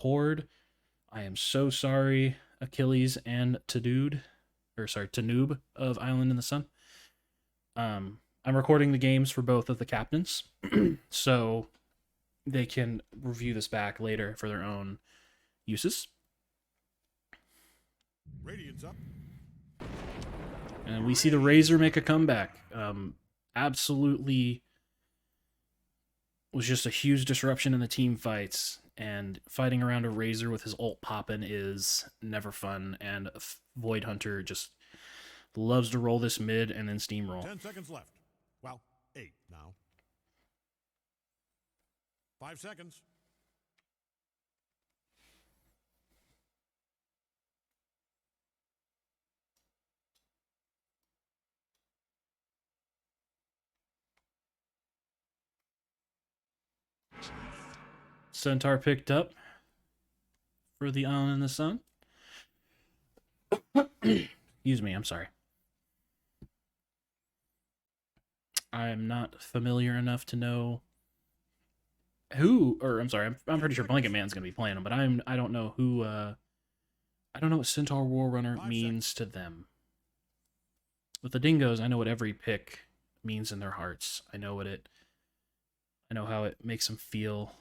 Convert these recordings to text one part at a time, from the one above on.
Horde. I am so sorry, Achilles and Tanoob of Island in the Sun. I'm recording the games for both of the captains, so they can review this back later for their own uses. Radiant's up. And we see the Razor make a comeback. Absolutely was just a huge disruption in the team fights, and fighting around a Razor with his ult poppin' is never fun, and Void Hunter just loves to roll this mid and then steamroll. 10 seconds left. Well, 8 now. 5 seconds. Centaur picked up for the Island in the Sun. Excuse me, I'm sorry. I'm not familiar enough to know who, or I'm sorry, I'm pretty sure Blanket Man's going to be playing him, but I don't know who, I don't know what Centaur War Runner means to them. With the Dingoes, I know what every pick means in their hearts. I know how it makes them feel.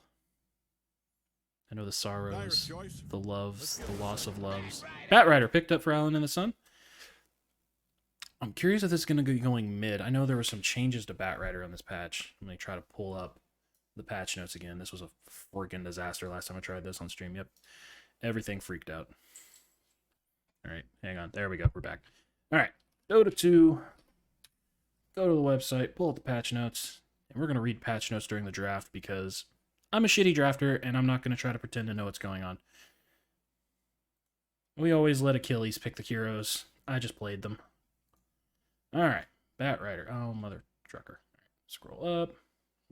I know the sorrows, the loves, the loss of loves. Batrider picked up for Island in the Sun. I'm curious if this is going to be going mid. I know there were some changes to Batrider on this patch. I'm going to try to pull up the patch notes again. This was a freaking disaster last time I tried this on stream. Yep. Everything freaked out. All right, hang on. There we go. We're back. All right. Go to the website, pull up the patch notes, and we're going to read patch notes during the draft because I'm a shitty drafter, and I'm not going to try to pretend to know what's going on. We always let Achilles pick the heroes. I just played them. All right, Batrider. Oh, mother trucker. All right, scroll up.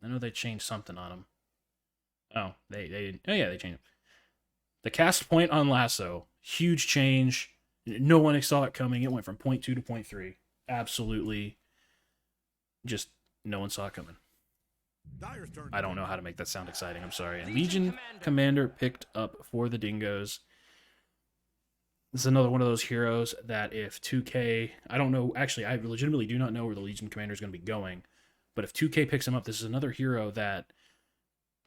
I know they changed something on them. Oh, they changed it. The cast point on Lasso, huge change. No one saw it coming. It went from 0.2 to 0.3. Absolutely, just no one saw it coming. I don't know how to make that sound exciting. I'm sorry. And Legion Commander picked up for the Dingoes. This is another one of those heroes that if 2K... I don't know. Actually, I legitimately do not know where the Legion Commander is going to be going. But if 2K picks him up, this is another hero that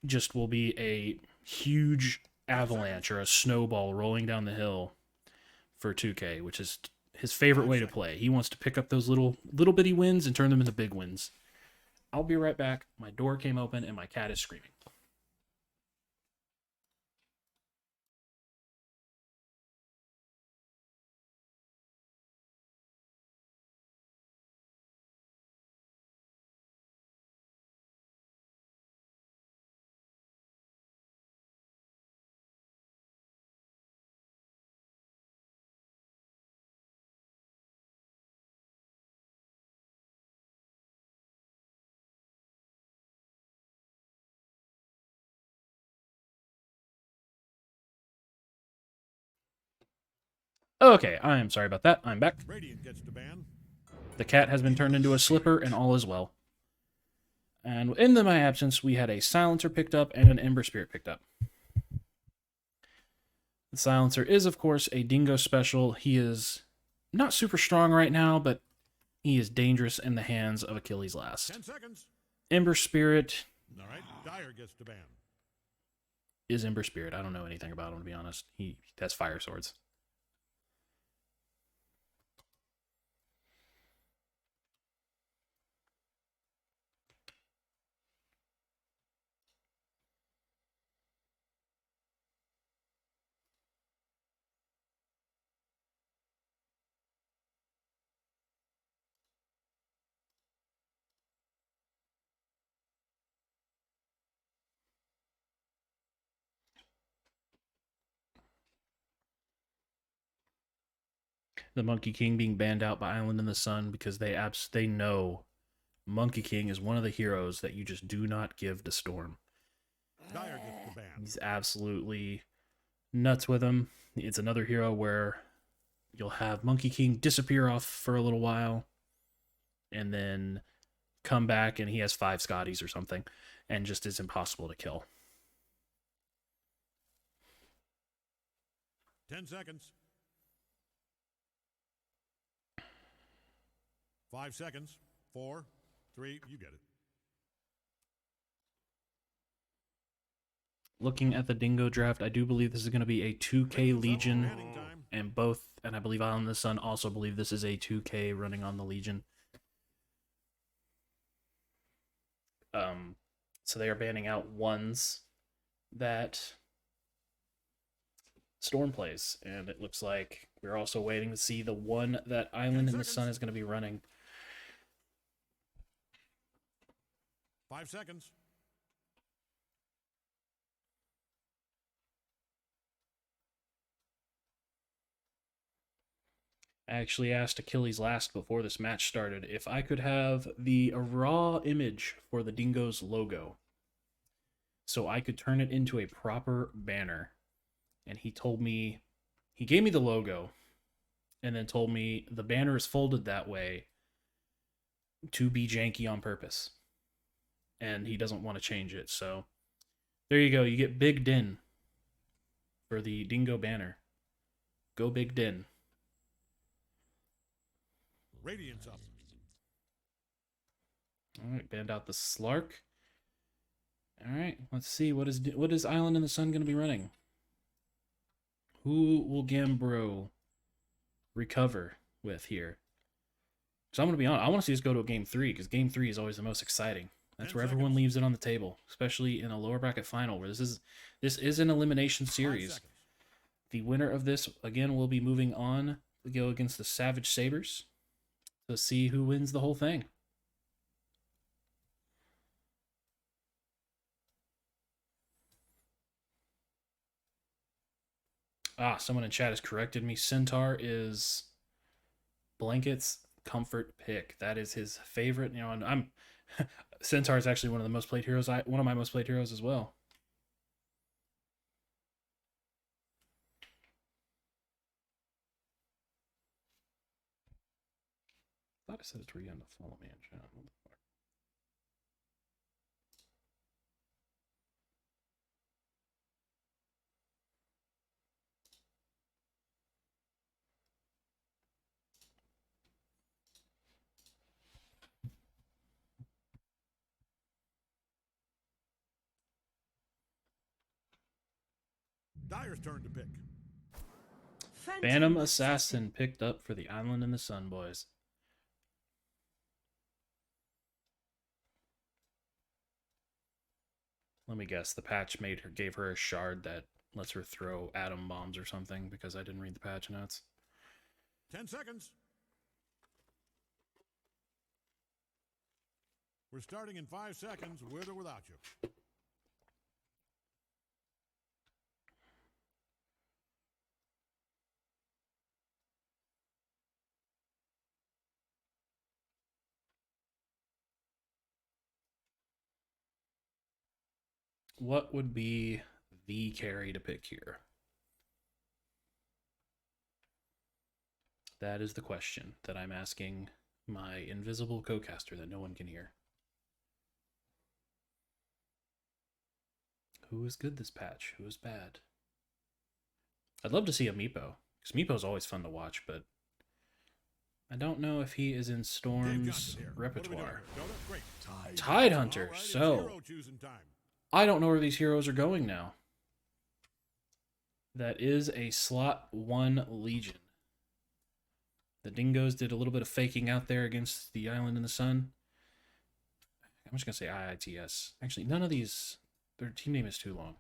just will be a huge avalanche or a snowball rolling down the hill for 2K, which is his favorite way to play. He wants to pick up those little bitty wins and turn them into big wins. I'll be right back. My door came open and my cat is screaming. Okay, I am sorry about that. I'm back. The cat has been turned into a slipper, and all is well. And in my absence, we had a Silencer picked up and an Ember Spirit picked up. The Silencer is, of course, a Dingo special. He is not super strong right now, but he is dangerous in the hands of Achilles Last. 10 seconds. Ember Spirit. All right, Dire gets to ban. Is Ember Spirit. I don't know anything about him, to be honest. He has fire swords. The Monkey King being banned out by Island in the Sun because they know Monkey King is one of the heroes that you just do not give to Storm. He's absolutely nuts with him. It's another hero where you'll have Monkey King disappear off for a little while and then come back and he has 5 Scotties or something and just is impossible to kill. 10 seconds. 5 seconds. 4, 3, you get it. Looking at the Dingo draft, I do believe this is going to be a 2K Legion, and I believe Island of the Sun also believe this is a 2K running on the Legion. So they are banning out ones that Storm plays, and it looks like we're also waiting to see the one that Island in the Sun is going to be running. 5 seconds. I actually asked Achilles last before this match started if I could have a raw image for the Dingo's logo so I could turn it into a proper banner. And he gave me the logo and then told me the banner is folded that way to be janky on purpose. And he doesn't want to change it. So there you go. You get Big Din for the Dingo banner. Go Big Din. Radiance up. All right, band out the Slark. All right, let's see what is Island in the Sun going to be running. Who will Gambro recover with here? So I'm going to be honest, I want to see us go to a game 3 because game 3 is always the most exciting. That's where everyone leaves it on the table, especially in a lower bracket final where this is an elimination series. The winner of this again will be moving on to go against the Savage Sabres to see who wins the whole thing. Someone in chat has corrected me. Centaur is Blanket's comfort pick. That is his favorite. You know, and I'm Centaur is actually one of the most played heroes. One of my most played heroes as well. I thought I said it's where you to follow me in chat. What the fuck? Dyer's turn to pick. Phantom Assassin picked up for the Island in the Sun boys. Let me guess. The patch gave her a shard that lets her throw atom bombs or something because I didn't read the patch notes. 10 seconds. We're starting in 5 seconds, with or without you. What would be the carry to pick here? That is the question that I'm asking my invisible co-caster that no one can hear. Who is good this patch? Who is bad? I'd love to see a Meepo, because Meepo's always fun to watch, but I don't know if he is in Storm's repertoire. Tide Hunter, so I don't know where these heroes are going now. That is a slot 1 Legion. The Dingoes did a little bit of faking out there against the Island in the Sun. I'm just going to say IITS. Actually, none of these, their team name is too long.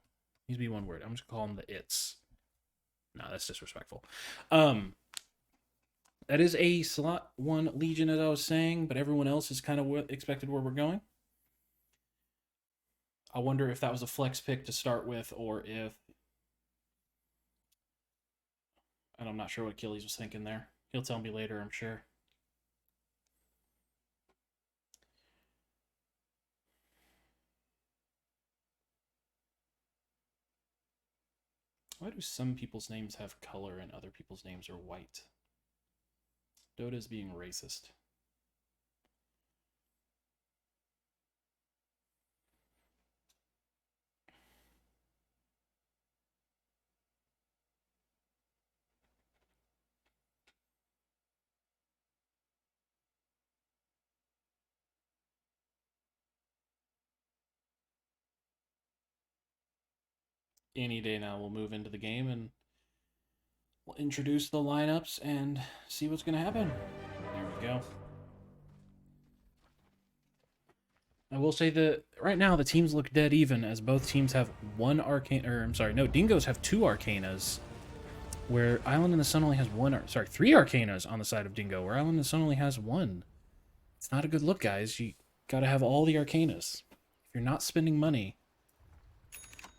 Needs to be one word. I'm just going to call them the Its. No, that's disrespectful. That is a slot 1 Legion, as I was saying, but everyone else is kind of expected where we're going. I wonder if that was a flex pick to start with, or if... And I'm not sure what Achilles was thinking there. He'll tell me later, I'm sure. Why do some people's names have color and other people's names are white? Dota is being racist. any day now we'll move into the game and we'll introduce the lineups and see what's going to happen. There we go. I will say that right now the teams look dead even, as both teams have one arcane, or I'm sorry, no, Dingoes have 2 Arcanas, where Island in the Sun only has 3 Arcanas on the side of Dingo, where Island in the Sun only has 1. It's not a good look, guys. You gotta have all the Arcanas. If you're not spending money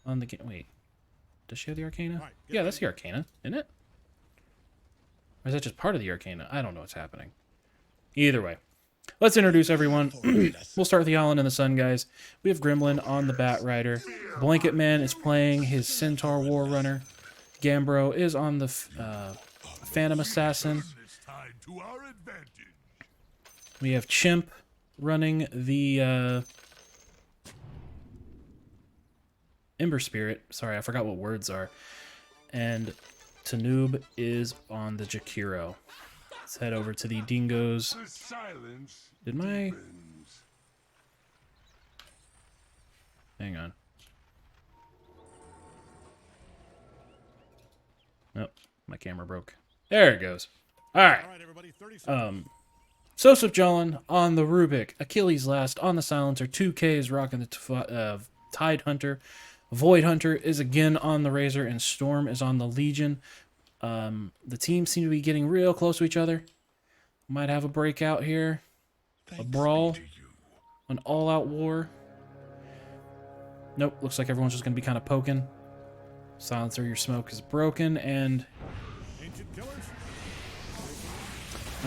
on the game, wait, does she have the Arcana? Right, Yeah, that's the Arcana, isn't it? Or is that just part of the Arcana? I don't know what's happening. Either way. Let's introduce everyone. We'll start with the Island in the Sun, guys. We have Gremlin on the Bat Rider. Blanket Man is playing his Centaur War Runner. Gambro is on the Phantom Assassin. We have Chimp running the Ember Spirit. Sorry, I forgot what words are. And Tanoob is on the Jakiro. Let's head over to the Dingoes. Did my... Hang on. Nope, my camera broke. There it goes. All right. Sosuf Jolin on the Rubik. Achilles Last on the Silencer. 2K is rocking the Tide Hunter. Void Hunter is again on the Razor, and Storm is on the Legion. The teams seem to be getting real close to each other. Might have a breakout here. A brawl. An all-out war. Nope, looks like everyone's just going to be kind of poking. Silencer, your smoke is broken, and...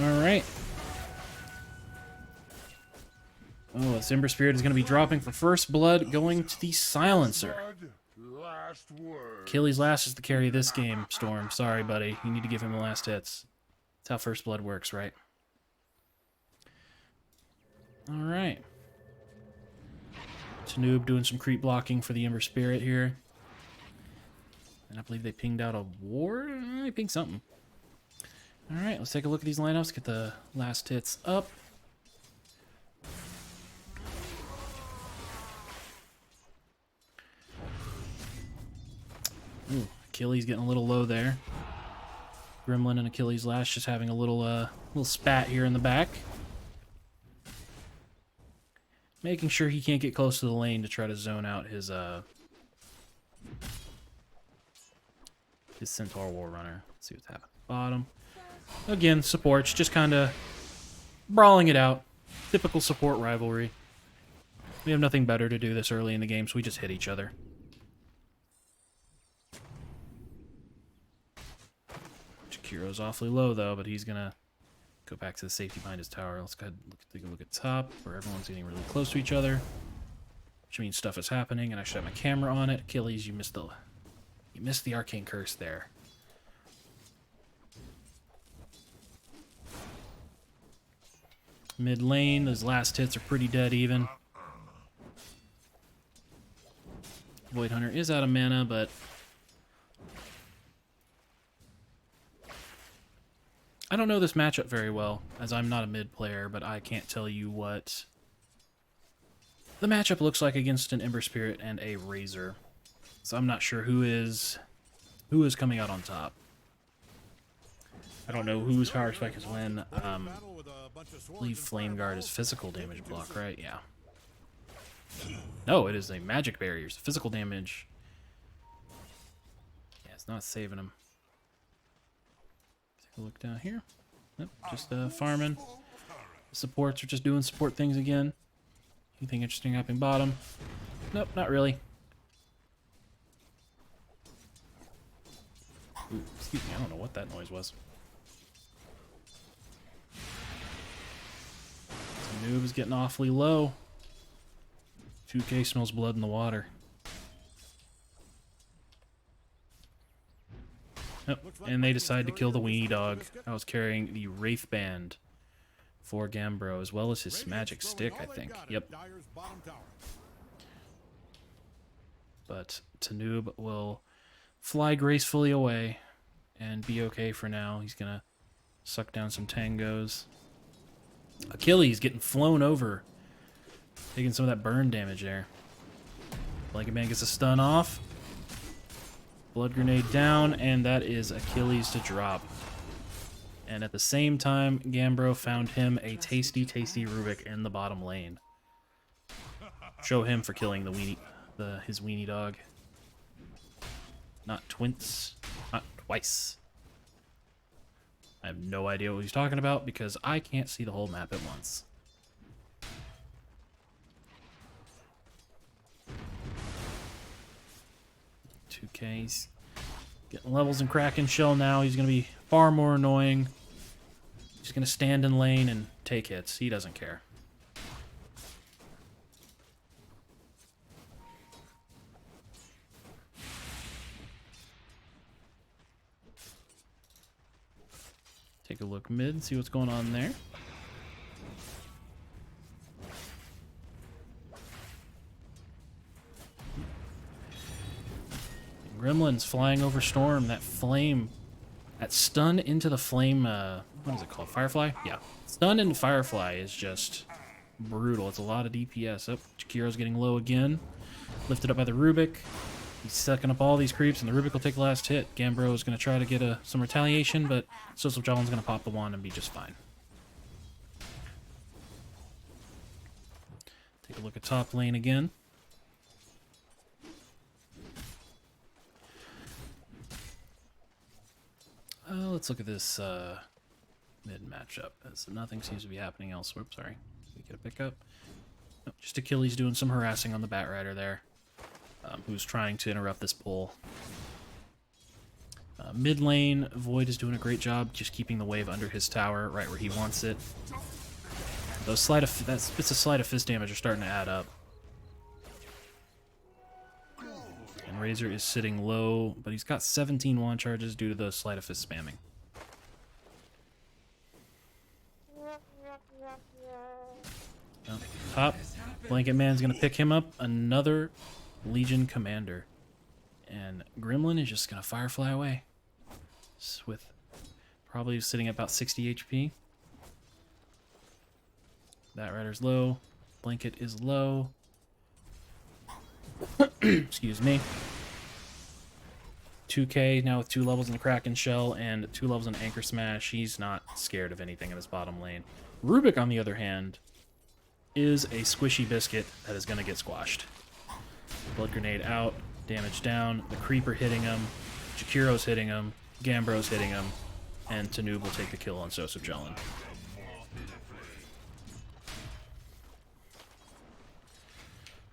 Alright. Oh, this Ember Spirit is going to be dropping for first blood, going to the Silencer. Achilles Last is the carry of this game, Storm. Sorry, buddy. You need to give him the last hits. That's how first blood works, right? Alright. Tanoob doing some creep blocking for the Ember Spirit here. And I believe they pinged out a ward? They pinged something. Alright, let's take a look at these lineups. Get the last hits up. Ooh, Achilles getting a little low there. Gremlin and Achilles Last just having a little spat here in the back. Making sure he can't get close to the lane to try to zone out his Centaur War Runner. Let's see what's happening. Bottom. Again, supports, just kind of brawling it out. Typical support rivalry. We have nothing better to do this early in the game, so we just hit each other. Jakiro's awfully low, though, but he's going to go back to the safety behind his tower. Let's go ahead and take a look at top, where everyone's getting really close to each other, which means stuff is happening, and I should have my camera on it. Achilles, you missed the Arcane Curse there. Mid lane, those last hits are pretty dead even. Void Hunter is out of mana, but I don't know this matchup very well, as I'm not a mid player, but I can't tell you what the matchup looks like against an Ember Spirit and a Razor. So I'm not sure who is coming out on top. I don't know whose power spike is when. I believe Flame Guard is physical damage block, right? Yeah. No, it is a magic barrier. So physical damage. Yeah, it's not saving him. Take a look down here. Nope, just farming. Supports are just doing support things again. Anything interesting happening bottom? Nope, not really. Ooh, excuse me, I don't know what that noise was. Noob is getting awfully low. 2K smells blood in the water. Yep, and they decide to kill the Weenie Dog. I was carrying the Wraith Band for Gambro, as well as his magic stick, I think. Yep. But Tanoob will fly gracefully away and be okay for now. He's going to suck down some tangos. Achilles getting flown over. Taking some of that burn damage there. Blanket Man gets a stun off. Blood grenade down, and that is Achilles to drop. And at the same time, Gambro found him a tasty, tasty Rubik in the bottom lane. Show him for killing the weenie, his weenie dog. Not twince, not twice. I have no idea what he's talking about because I can't see the whole map at once. He's getting levels in Kraken Shell now. He's going to be far more annoying. He's going to stand in lane and take hits. He doesn't care. Take a look mid, see what's going on there. Gremlin's flying over Storm. That flame, that stun into the flame, what is it called? Firefly? Yeah. Stun into Firefly is just brutal. It's a lot of DPS. Oh, Chikiro's getting low again. Lifted up by the Rubik. He's sucking up all these creeps, and the Rubik will take the last hit. Gambro is going to try to get some retaliation, but Sosofjalen's going to pop the wand and be just fine. Take a look at top lane again. Let's look at this mid matchup. As nothing seems to be happening else. Whoops, sorry. We get a pickup. No, just Achilles doing some harassing on the Batrider there, who's trying to interrupt this pull. Mid lane, Void is doing a great job just keeping the wave under his tower, right where he wants it. Those bits of sleight of fist damage are starting to add up. And Razor is sitting low, but he's got 17 wand charges due to the sleight of fist spamming. Oh, top, Blanket Man's gonna pick him up. Another Legion Commander. And Gremlin is just gonna Firefly away. With probably sitting at about 60 HP. Batrider's low. Blanket is low. Excuse me. 2K now with 2 levels in the Kraken Shell and 2 levels in Anchor Smash. He's not scared of anything in his bottom lane. Rubik, on the other hand, is a squishy biscuit that is going to get squashed. Blood Grenade out, damage down, the Creeper hitting him, Jakiro's hitting him, Gambro's hitting him, and Tanoob will take the kill on Sosofjalen.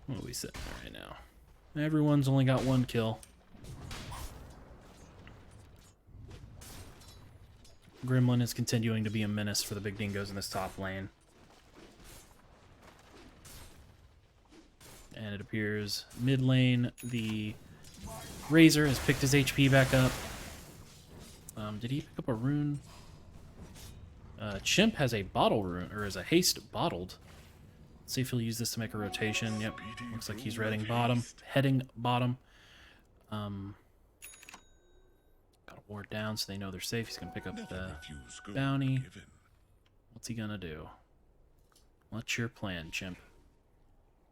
What are we sitting at right now? Everyone's only got 1 kill. Gremlin is continuing to be a menace for the BigDingos in this top lane. And it appears mid lane, the Razor has picked his HP back up. Did he pick up a rune? Chimp has a bottle rune, or is a haste bottled. Let's see if he'll use this to make a rotation. Yep, looks like he's heading bottom. Got a ward down so they know they're safe. He's gonna pick up the bounty. What's he gonna do? What's your plan, Chimp?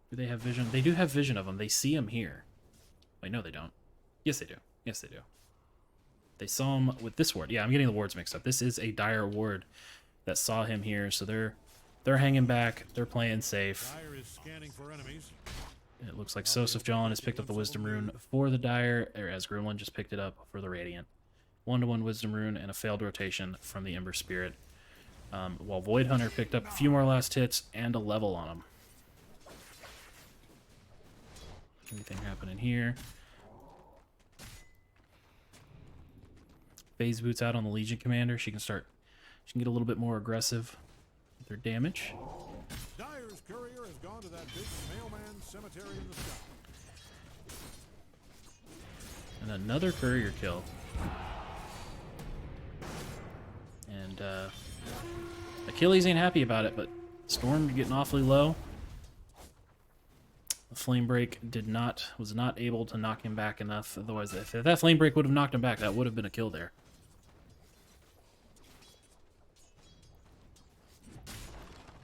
Do they have vision? They do have vision of him. They see him here. Wait, no they don't. Yes they do. Yes they do. They saw him with this ward. Yeah, I'm getting the wards mixed up. This is a dire ward that saw him here, so they're hanging back. They're playing safe. Dire is scanning for enemies. It looks like Sosofjalen has picked up the Wisdom Rune for the Dire, as Gremlin just picked it up for the Radiant. 1-to-1 Wisdom Rune and a failed rotation from the Ember Spirit. While Void Hunter picked up a few more last hits and a level on him. Anything happening here? Phase Boots out on the Legion Commander. She can get a little bit more aggressive with her damage. Dire's courier has gone to that big mailman cemetery in the sky. And another courier kill. And Achilles ain't happy about it, but Storm getting awfully low. The Flame Break was not able to knock him back enough. Otherwise, if that Flame Break would have knocked him back, that would have been a kill there.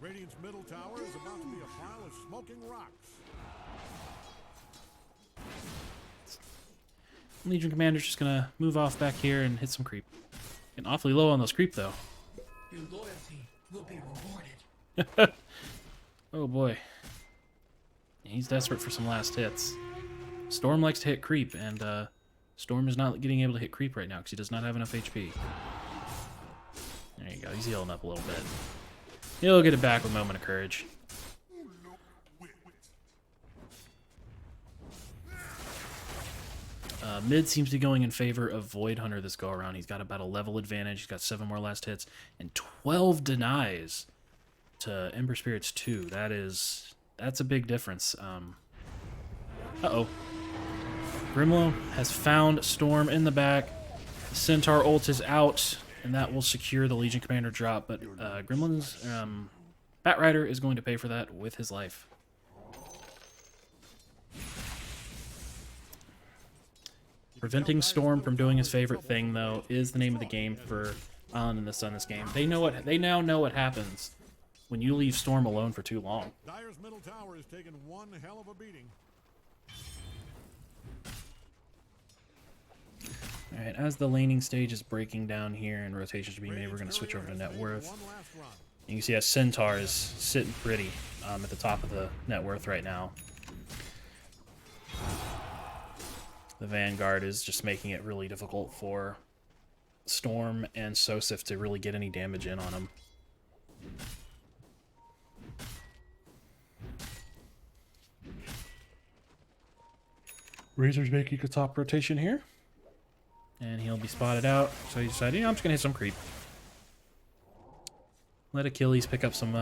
Radiant's middle tower is about to be a pile of smoking rocks. Legion Commander's just gonna move off back here and hit some creep. Getting awfully low on those creep, though. Your loyalty will be rewarded. Oh boy. He's desperate for some last hits. Storm likes to hit creep, and Storm is not getting able to hit creep right now because he does not have enough HP. There you go. He's healing up a little bit. He'll get it back with Moment of Courage. Mid seems to be going in favor of Void Hunter this go around. He's got about a level advantage. He's got 7 more last hits and 12 denies to Ember Spirits 2. That's a big difference. Uh-oh. Grimlow has found Storm in the back. The Centaur ult is out, and that will secure the Legion Commander drop. But Gremlin's Bat Rider is going to pay for that with his life. Preventing Storm from doing his favorite thing, though, is the name of the game for Island in the Sun this game. They now know what happens when you leave Storm alone for too long. Dyer's middle tower has taken one hell of a beating. Alright, as the laning stage is breaking down here and rotations are being made, we're going to switch over to net worth. You can see how Centaur is sitting pretty at the top of the net worth right now. The Vanguard is just making it really difficult for Storm and Sosif to really get any damage in on him. Razor's making a top rotation here. And he'll be spotted out, so he decided, I'm just gonna hit some creep. Let Achilles pick up some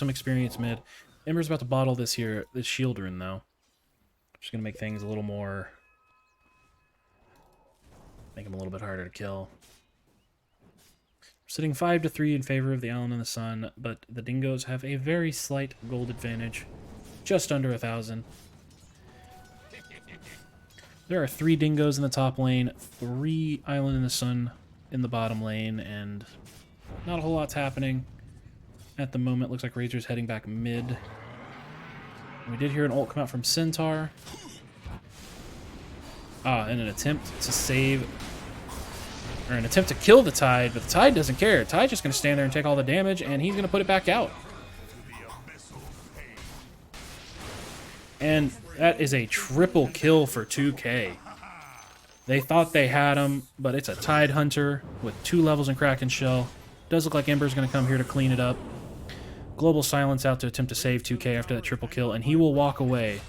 experience mid. Ember's about to bottle this shield rune though. Just gonna make things a little more, make him a little bit harder to kill. We're sitting 5-3 in favor of the Island in the Sun, but the Dingoes have a very slight gold advantage, just under 1,000. There are 3 Dingoes in the top lane, 3 Island in the Sun in the bottom lane, and not a whole lot's happening at the moment. Looks like Razor's heading back mid. We did hear an ult come out from Centaur. In an attempt to save, or an attempt to kill the Tide, but the Tide doesn't care. Tide's just going to stand there and take all the damage, and he's going to put it back out. And that is a triple kill for 2K. They thought they had him, but it's a Tide Hunter with 2 levels in Kraken Shell. Does look like Ember's going to come here to clean it up. Global Silence out to attempt to save 2K after that triple kill, and he will walk away.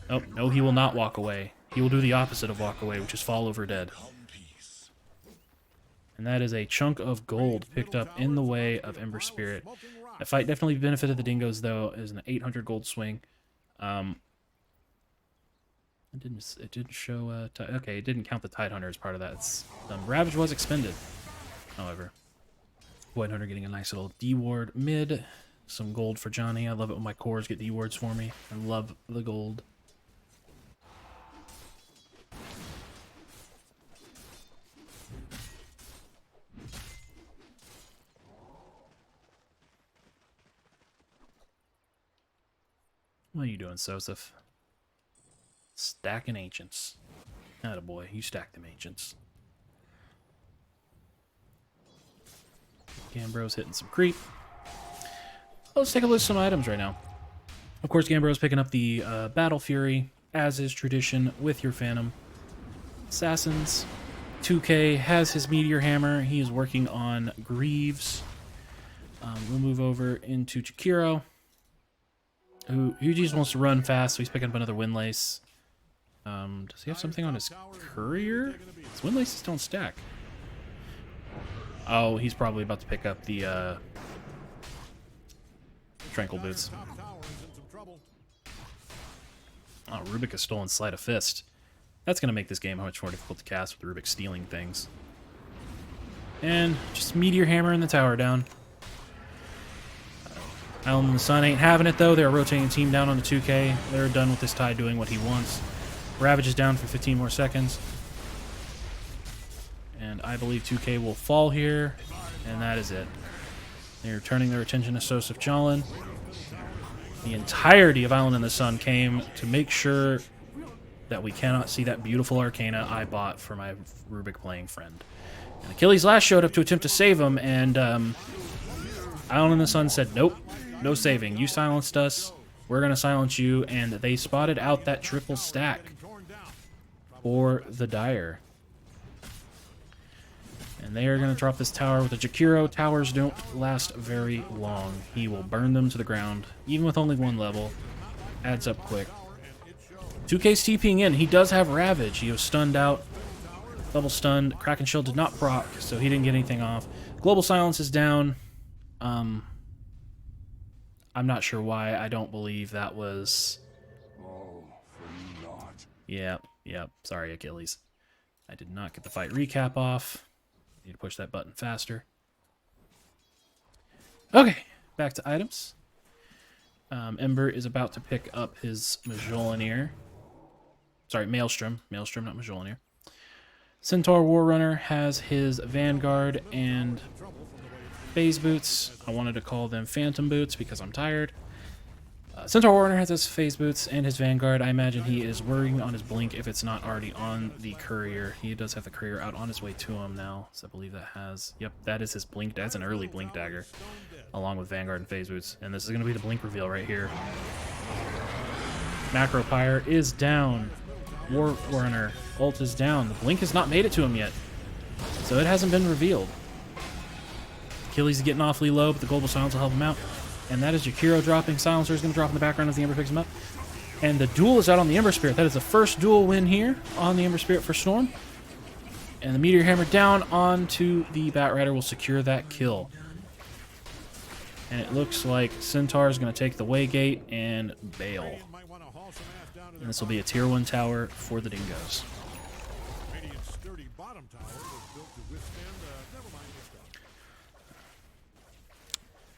Oh, no, he will not walk away. He will do the opposite of walk away, which is fall over dead. And that is a chunk of gold picked up in the way of Ember Spirit. That fight definitely benefited the Dingoes, though. It was an 800 gold swing. It didn't show. Okay, it didn't count the Tide Hunter as part of that. Ravage was expended, however. Void Hunter getting a nice little D-ward mid. Some gold for Johnny. I love it when my cores get D-wards for me. I love the gold. What are you doing, Sosif? Stacking ancients. Attaboy, you stack them ancients. Gambro's hitting some creep. Let's take a look at some items right now. Of course, Gambro's picking up the Battle Fury, as is tradition with your Phantom. Assassins. 2K has his Meteor Hammer. He is working on Greaves. We'll move over into Chikiro, who just wants to run fast, so he's picking up another Windlace. Does he have something on his Courier? His Windlaces don't stack. Oh, he's probably about to pick up the Tranquil Boots. Oh, Rubik has stolen Sleight of Fist. That's going to make this game much more difficult to cast with Rubik stealing things. And just Meteor Hammer in the tower down. Island in the Sun ain't having it, though. They're rotating the team down on the 2K. They're done with this Tide doing what he wants. Ravage is down for 15 more seconds. And I believe 2K will fall here. And that is it. They're turning their attention to Sosif Jalin. The entirety of Island in the Sun came to make sure that we cannot see that beautiful Arcana I bought for my Rubik playing friend. And Achilles last showed up to attempt to save him, and Island in the Sun said, nope, no saving. You silenced us, we're going to silence you, and they spotted out that triple stack for the Dire. And they are going to drop this tower with a Jakiro. Towers don't last very long. He will burn them to the ground, even with only one level. Adds up quick. 2K's TPing in. He does have Ravage. He was stunned out. Double stunned. Kraken Shield did not proc, so he didn't get anything off. Global Silence is down. I'm not sure why. I don't believe that was... Yep. Sorry, Achilles. I did not get the fight recap off. Need to push that button faster. Okay, back to items. Ember is about to pick up his Mjolnir. Sorry, Maelstrom. Maelstrom, not Mjolnir. Centaur Warrunner has his Vanguard and Phase Boots. I wanted to call them Phantom Boots because I'm tired. Centaur Warrunner has his Phase Boots and his Vanguard. I imagine he is working on his Blink if it's not already on the Courier. He does have the Courier out on his way to him now, so I believe that has... Yep, that is his Blink. That's an early Blink Dagger, along with Vanguard and Phase Boots. And this is going to be the Blink reveal right here. Macro Pyre is down. Warrunner ult is down. The Blink has not made it to him yet, so it hasn't been revealed. Achilles is getting awfully low, but the Global Silence will help him out. And that is Jakiro dropping. Silencer is going to drop in the background as the Ember picks him up. And the duel is out on the Ember Spirit. That is the first duel win here on the Ember Spirit for Storm. And the Meteor Hammer down onto the Batrider will secure that kill. And it looks like Centaur is going to take the Waygate and bail. And this will be a tier 1 tower for the Dingoes.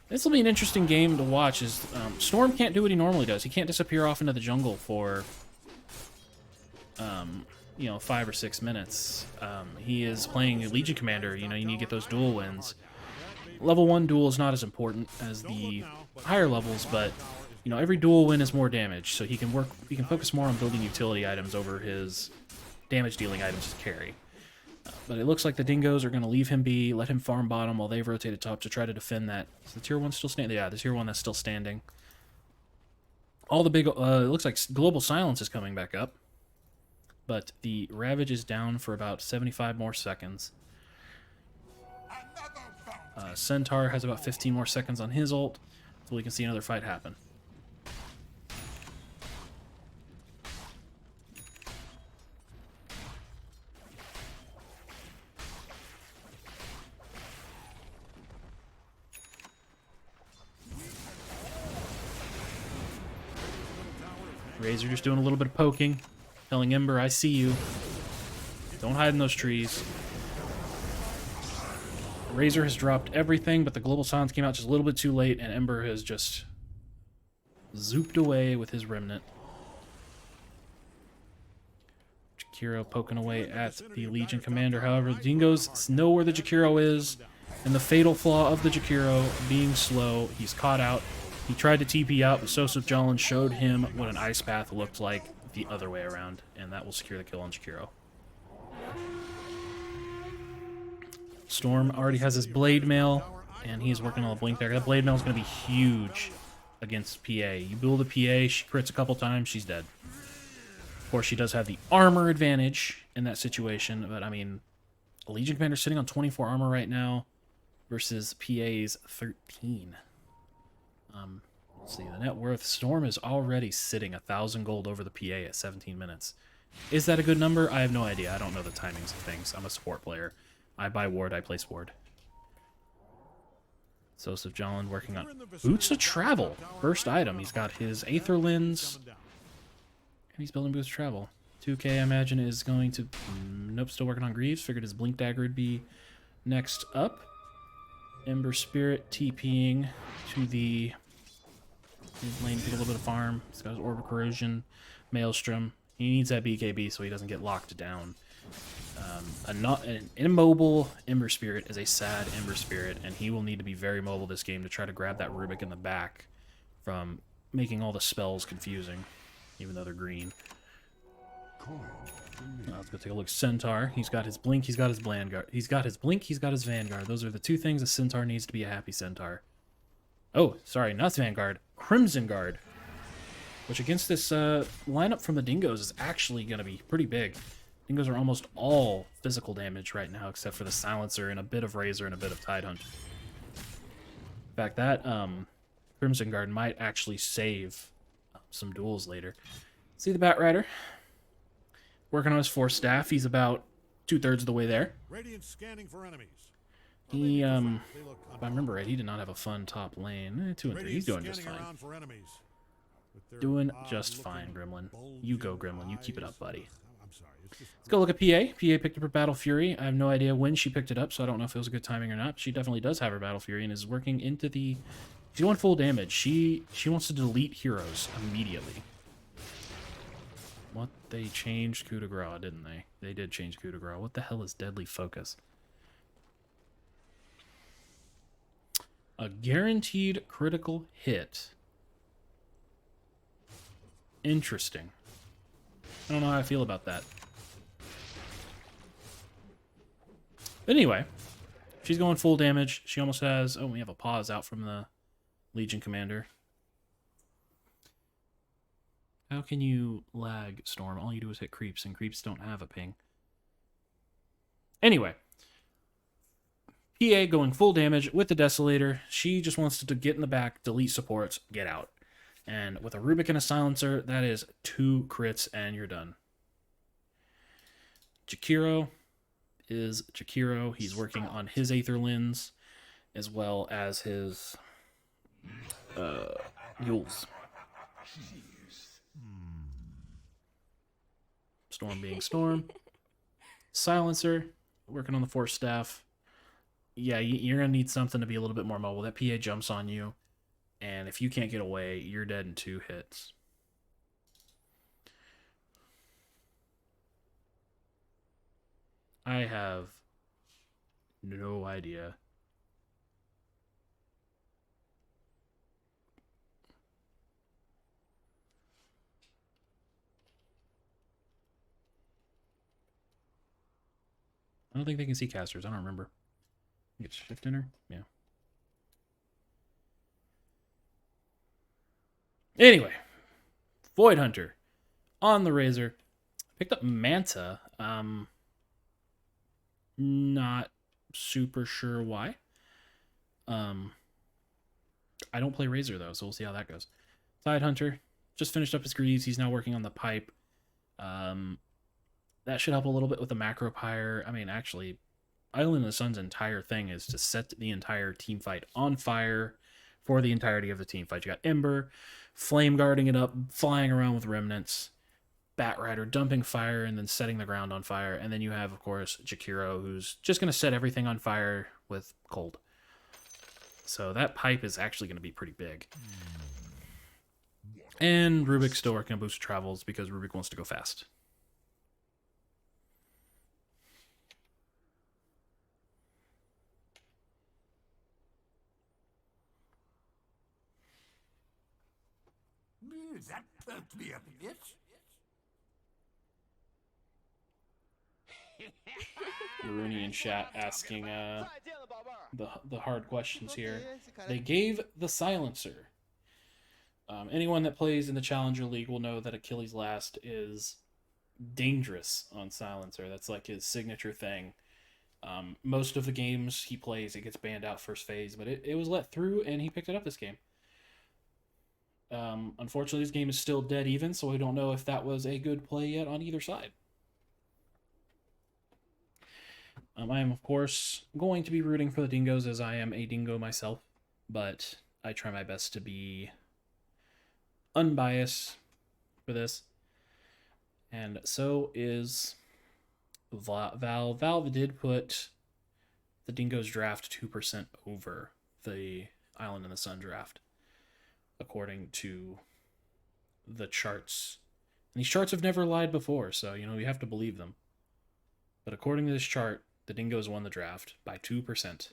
This will be an interesting game to watch. Is Storm can't do what he normally does. He can't disappear off into the jungle for, 5 or 6 minutes. He is playing a Legion Commander. You need to get those duel wins. Level 1 duel is not as important as the higher levels, but every duel win is more damage, so he can focus more on building utility items over his damage dealing items to carry. But it looks like the Dingoes are going to leave him be, let him farm bottom while they've rotated top to try to defend that. Is the tier 1 still standing? Yeah, the tier 1 that's still standing. All the big, it looks like Global Silence is coming back up. But the Ravage is down for about 75 more seconds. Centaur has about 15 more seconds on his ult, so we can see another fight happen. Razor just doing a little bit of poking, telling Ember, I see you. Don't hide in those trees. Razor has dropped everything, but the Global Silence came out just a little bit too late, and Ember has just zooped away with his Remnant. Jakiro poking away at the Legion Commander. However, the Dingoes know where the Jakiro is, and the fatal flaw of the Jakiro being slow. He's caught out. He tried to TP out, but Sosuf Jalan showed him what an Ice Path looked like the other way around, and that will secure the kill on Jakiro. Storm already has his Blade Mail, and he's working on the Blink Dagger. That Blade Mail is going to be huge against PA. You build a PA, she crits a couple times, she's dead. Of course, she does have the armor advantage in that situation, but I mean, a Legion Commander sitting on 24 armor right now versus PA's 13. Let's see, the net worth. Storm is already sitting 1,000 gold over the PA at 17 minutes. Is that a good number? I have no idea. I don't know the timings of things. I'm a support player. I buy ward, I place ward. Sosuf Jalan working on Boots of Travel. First item. He's got his Aether Lens. And he's building Boots of Travel. 2K, I imagine, is going to... Nope, still working on Greaves. Figured his Blink Dagger would be next up. Ember Spirit TPing to the mid lane to get a little bit of farm. He's got his Orb of Corrosion, Maelstrom. He needs that BKB so he doesn't get locked down. An immobile Ember Spirit is a sad Ember Spirit, and he will need to be very mobile this game to try to grab that Rubik in the back from making all the spells confusing, even though they're green. Let's go take a look. Centaur. He's got his blink. He's got his Vanguard. He's got his blink. He's got his Vanguard. Those are the two things a Centaur needs to be a happy Centaur. Oh, sorry, not Vanguard. Crimson Guard. Which against this lineup from the Dingoes is actually going to be pretty big. Dingoes are almost all physical damage right now, except for the Silencer and a bit of Razor and a bit of Tidehunt. In fact, that Crimson Guard might actually save some duels later. See the Bat Rider working on his Force Staff. He's about 2/3 of the way there. Radiant scanning for enemies. He, if I remember right, he did not have a fun top lane. 2 and 3. He's doing just fine. Doing just fine, Gremlin. You go, Gremlin. You keep it up, buddy. Let's go look at PA. PA picked up her Battle Fury. I have no idea when she picked it up, so I don't know if it was a good timing or not. She definitely does have her Battle Fury and is working into the... She's going full damage. She wants to delete heroes immediately. What? They changed coup de grace, didn't they? They did change coup de grace. What the hell is Deadly Focus? A guaranteed critical hit. Interesting. I don't know how I feel about that. But anyway, she's going full damage. She almost has... Oh, we have a pause out from the Legion Commander. How can you lag, Storm? All you do is hit creeps, and creeps don't have a ping. Anyway. PA going full damage with the Desolator. She just wants to get in the back, delete supports, get out. And with a Rubik and a Silencer, that is 2 crits, and you're done. Jakiro is Jakiro. He's working on his Aether Lens, as well as his Yules. Storm being Storm. Silencer, working on the Force Staff. Yeah, you're going to need something to be a little bit more mobile. That PA jumps on you, and if you can't get away, you're dead in 2 hits. I have no idea. I don't think they can see casters. I don't remember. Get shift in her? Yeah. Anyway. Void Hunter. On the Razor. Picked up Manta. Not super sure why. I don't play Razor though, so we'll see how that goes. Tidehunter. Just finished up his greaves. He's now working on the pipe. That should help a little bit with the macro pyre. I mean, actually, Island of the Sun's entire thing is to set the entire team fight on fire for the entirety of the team fight. You got Ember, Flame guarding it up, flying around with remnants, Bat Rider dumping fire and then setting the ground on fire, and then you have, of course, Jakiro, who's just going to set everything on fire with cold. So that pipe is actually going to be pretty big. And Rubik's still working on boost travels because Rubik wants to go fast. That perked me up a bit. Rooney in chat asking the hard questions here. They gave the Silencer. Anyone that plays in the Challenger League will know that Achilles Last is dangerous on Silencer. That's like his signature thing. Most of the games he plays, it gets banned out first phase, but it was let through, and he picked it up this game. Unfortunately, this game is still dead even, so we don't know if that was a good play yet on either side. I am, of course, going to be rooting for the Dingoes as I am a Dingo myself, but I try my best to be unbiased for this. And so is Valve. Valve did put the Dingoes draft 2% over the Island in the Sun draft, according to the charts. And these charts have never lied before, so, you have to believe them. But according to this chart, the Dingoes won the draft by 2%,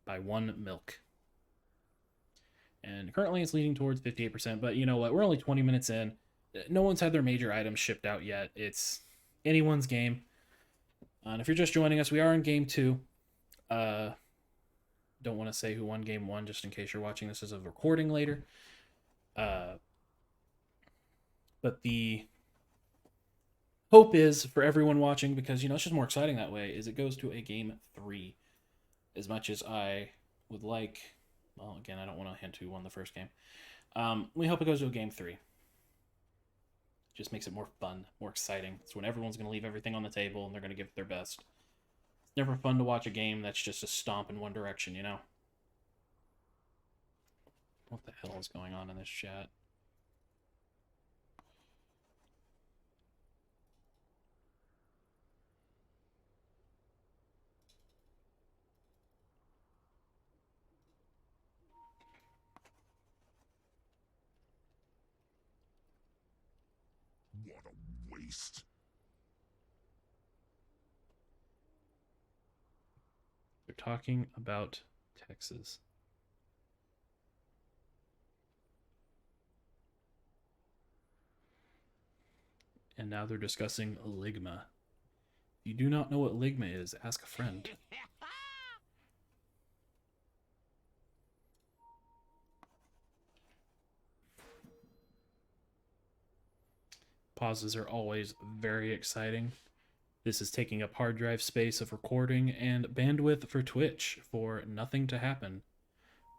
by 1 milk. And currently it's leading towards 58%, but you know what? We're only 20 minutes in. no one's had their major items shipped out yet. It's anyone's game. And if you're just joining us, we are in game 2. Don't want to say who won game 1 just in case you're watching this as a recording later. But the hope is for everyone watching, because it's just more exciting that way, is it goes to a game 3. As much as I would like, well, again, I don't want to hint who won the first game. We hope it goes to a game 3. Just makes it more fun, more exciting. It's when everyone's going to leave everything on the table and they're going to give it their best. It's never fun to watch a game that's just a stomp in one direction, What the hell is going on in this chat? What a waste. They're talking about Texas. And now they're discussing Ligma. If you do not know what Ligma is, ask a friend. Pauses are always very exciting. This is taking up hard drive space of recording and bandwidth for Twitch for nothing to happen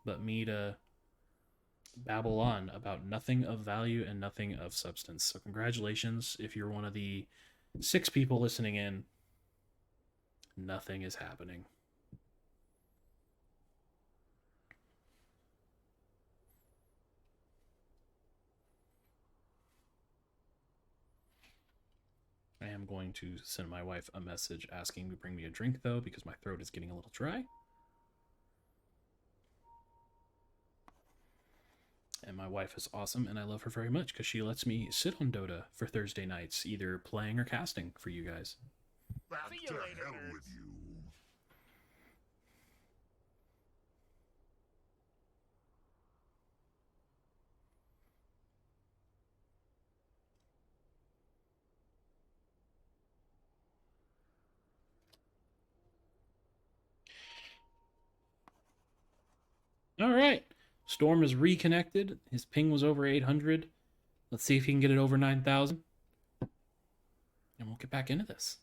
but me to babble on about nothing of value and nothing of substance. So congratulations if you're one of the 6 people listening in. Nothing is happening. I am going to send my wife a message asking to bring me a drink, though, because my throat is getting a little dry. And my wife is awesome, and I love her very much because she lets me sit on Dota for Thursday nights, either playing or casting for you guys. Back to hell with you. All right. Storm is reconnected. His ping was over 800. Let's see if he can get it over 9,000. And we'll get back into this.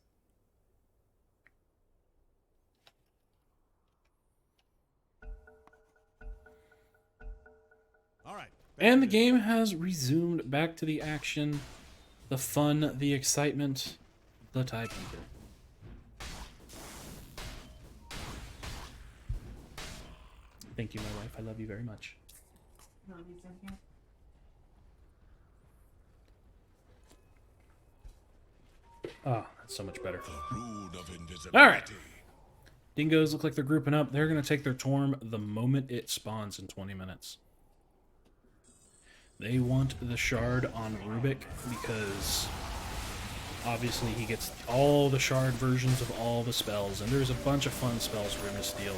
All right. And the game has resumed back to the action, the fun, the excitement, the tiebreaker. Thank you, my wife. I love you very much. Oh, that's so much better. All right. Dingoes look like they're grouping up. They're going to take their Torm the moment it spawns in 20 minutes. They want the shard on Rubik because obviously he gets all the shard versions of all the spells, and there's a bunch of fun spells for him to steal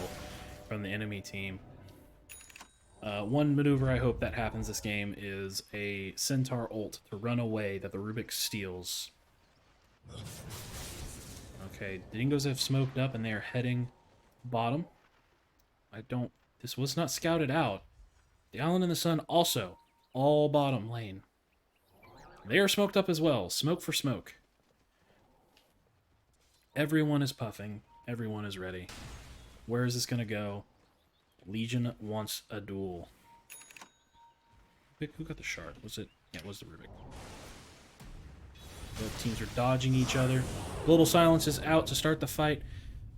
from the enemy team. One maneuver I hope that happens this game is a Centaur ult to run away that the Rubik steals. Okay, the Dingoes have smoked up and they are heading bottom. This was not scouted out. The Island in the Sun also, all bottom lane. They are smoked up as well, smoke for smoke. Everyone is puffing, everyone is ready. Where is this going to go? Legion wants a duel. Who got the shard? Was it? Yeah, it was the Rubik. Both teams are dodging each other. Global Silence is out to start the fight.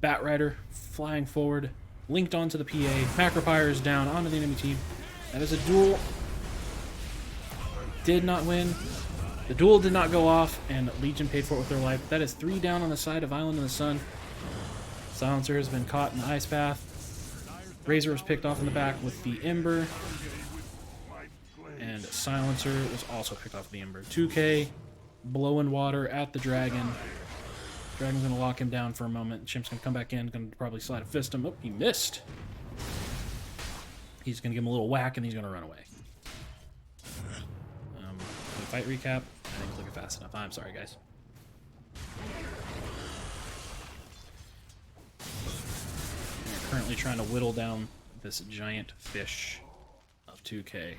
Batrider flying forward, linked onto the PA. Macropyre is down onto the enemy team. That is a duel. Did not win. The duel did not go off, and Legion paid for it with their life. That is 3 down on the side of Island in the Sun. Silencer has been caught in the ice path. Razor was picked off in the back with the Ember. And Silencer was also picked off with the Ember. 2K blowing water at the Dragon. Dragon's going to lock him down for a moment. Chimp's going to come back in, going to probably slide a fist him. Oh, he missed. He's going to give him a little whack, and he's going to run away. fight recap. I didn't click it fast enough. I'm sorry, guys. We're currently trying to whittle down this giant fish of 2K.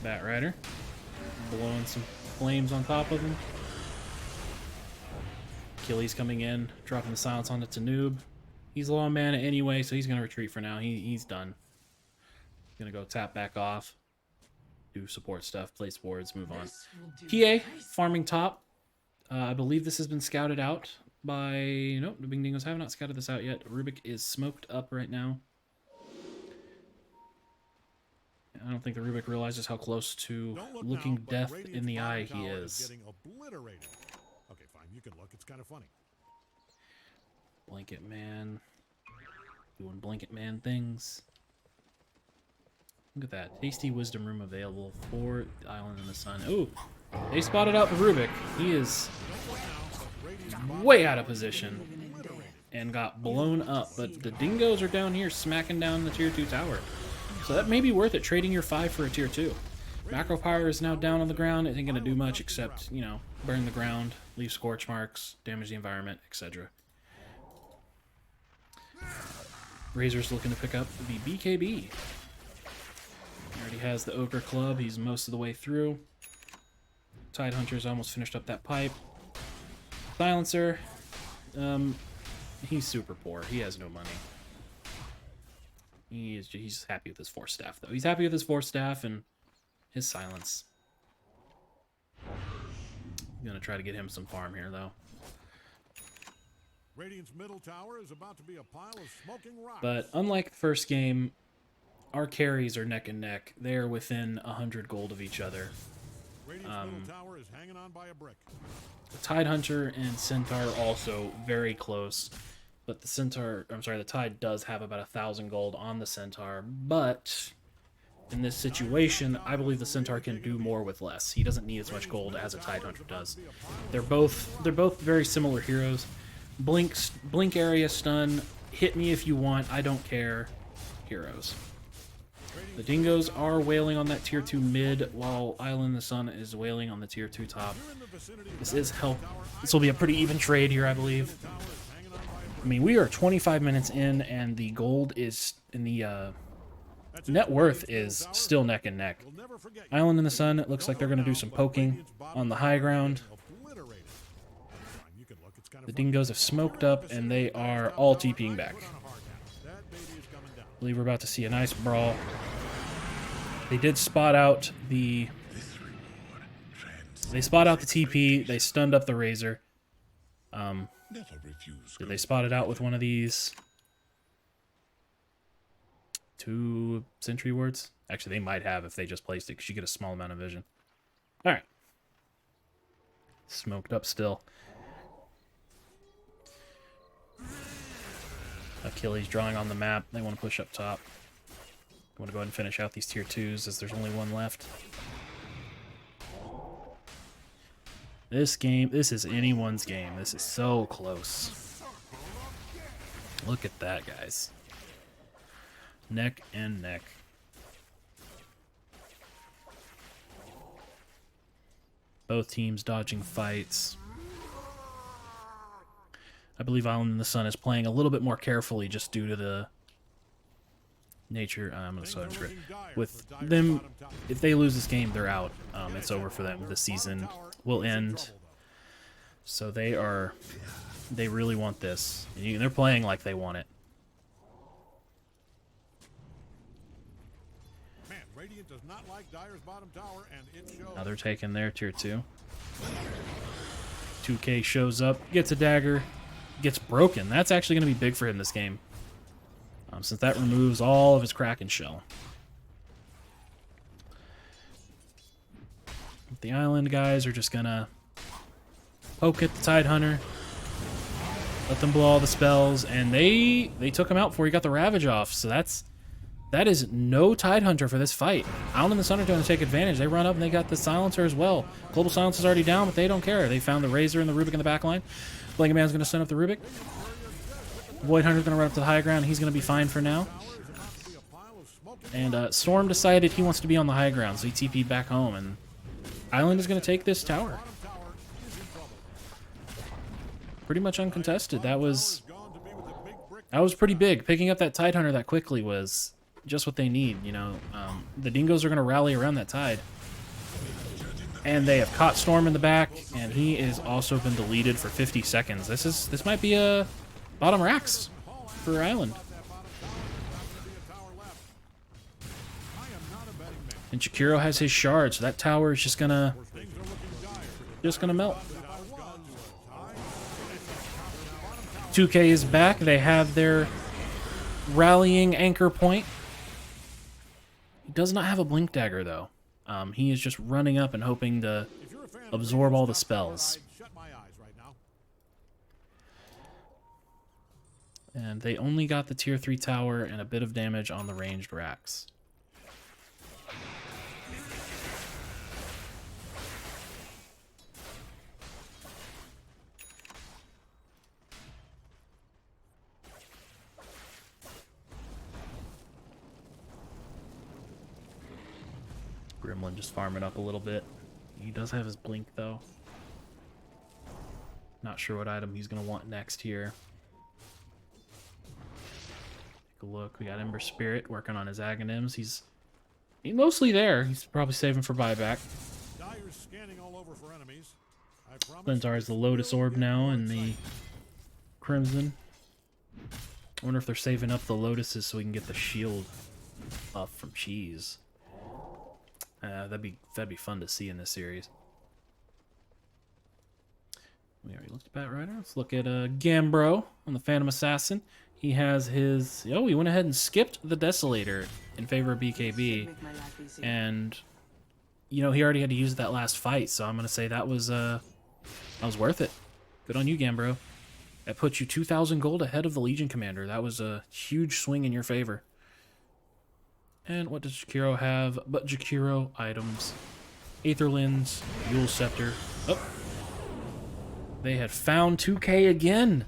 Bat Rider blowing some flames on top of him. Achilles coming in, dropping the silence onto Tanoob. He's low on mana anyway, so he's going to retreat for now. He's done. Going to go tap back off, do support stuff, place wards, move on. PA, farming top. I believe this has been scouted out by... Nope, the BigDingos have not scouted this out yet. Rubik is smoked up right now. I don't think the Rubik realizes how close to looking death in the eye he is. Okay, fine, you can look. It's kind of funny. Blanket Man. Doing Blanket Man things. Look at that. Tasty Wisdom Room available for the Island in the Sun. Ooh! They spotted out the Rubik. He is way out of position and got blown up. But the Dingoes are down here smacking down the Tier 2 tower. So that may be worth it, trading your 5 for a Tier 2. Macro Pyre is now down on the ground. It ain't going to do much except, you know, burn the ground, leave scorch marks, damage the environment, etc. Razor's looking to pick up the BKB. He already has the Ogre Club. He's most of the way through. Tidehunter's almost finished up that pipe. Silencer. He's super poor. He has no money. He's happy with his Force Staff, though. He's happy with his Force Staff and his silence. I'm going to try to get him some farm here, though. Radiant's middle tower is about to be a pile of smoking rocks. But unlike the first game, our carries are neck and neck. They are within 100 gold of each other. Radiant's middle tower is hanging on by a brick. The Tidehunter and Centaur are also very close. But the Centaur, I'm sorry, the Tide does have about 1,000 gold on the Centaur. But in this situation, I believe the Centaur can do more with less. He doesn't need as much gold as a Tidehunter does. They're both very similar heroes. Blink area stun, hit me if you want, I don't care. Heroes. The Dingoes are wailing on that Tier 2 mid, while Island in the Sun is wailing on the Tier 2 top. This is help. This will be a pretty even trade here, I believe. I mean, we are 25 minutes in, and the gold is in the net worth is still neck and neck. Island in the Sun, it looks like they're going to do some poking on the high ground. The Dingoes have smoked up, and they are all TPing back. I believe we're about to see a nice brawl. They did spot out the... They spot out the TP. They stunned up the Razor. Did they spot it out with one of these 2 sentry wards? Actually, they might have if they just placed it, because you get a small amount of vision. Alright. Smoked up still. Achilles drawing on the map. They want to push up top. They want to go ahead and finish out these Tier 2s as there's only one left. This game, this is anyone's game. This is so close. Look at that, guys. Neck and neck. Both teams dodging fights. I believe Island in the Sun is playing a little bit more carefully just due to the nature. I'm going to start script. With them, if they lose this game, they're out. It's over for them. The season will end. So they really want this. They're playing like they want it. Man, Radiant does not like Dire's bottom tower, and it shows. Now they're taking their Tier 2. 2K shows up, gets a dagger, gets broken. That's actually going to be big for him this game. Since that removes all of his Kraken shell. The Island guys are just going to poke at the Tidehunter. Let them blow all the spells, and they took him out before he got the Ravage off. So that's That is no Tidehunter for this fight. Island and the Sun are going to take advantage. They run up and they got the Silencer as well. Global Silence is already down, but they don't care. They found the Razor and the Rubik in the back line. Blanket Man's going to send up the Rubik. Void Hunter's going to run up to the high ground. He's going to be fine for now. And Storm decided he wants to be on the high ground, so he TP'd back home. And Island is going to take this tower. Pretty much uncontested. That was pretty big. Picking up that Tidehunter that quickly was just what they need, you know. The Dingoes are going to rally around that Tide. And they have caught Storm in the back, and he has also been deleted for 50 seconds. This might be a bottom racks for Island. And Jakiro has his shard, so that tower is just gonna melt. 2K is back. They have their rallying anchor point. He does not have a Blink Dagger, though. He is just running up and hoping to absorb all the spells. And they only got the tier 3 tower and a bit of damage on the ranged racks. Gremlin just farming up a little bit. He does have his blink, though. Not sure what item he's going to want next here. Take a look. We got Ember Spirit working on his Aghanims. He's mostly there. He's probably saving for buyback. Centaur is the Lotus Orb now and the Crimson. I wonder if they're saving up the Lotuses so we can get the shield up from Cheese. That'd be fun to see in this series. We already looked at Bat Rider. Let's look at Gambro on the Phantom Assassin. He has his... Oh, he went ahead and skipped the Desolator in favor of BKB. And, you know, he already had to use that last fight, so I'm going to say that was worth it. Good on you, Gambro. That puts you 2,000 gold ahead of the Legion Commander. That was a huge swing in your favor. And what does Jakiro have but Jakiro items? Aether Lens, Yule Scepter. Oh! They had found 2K again!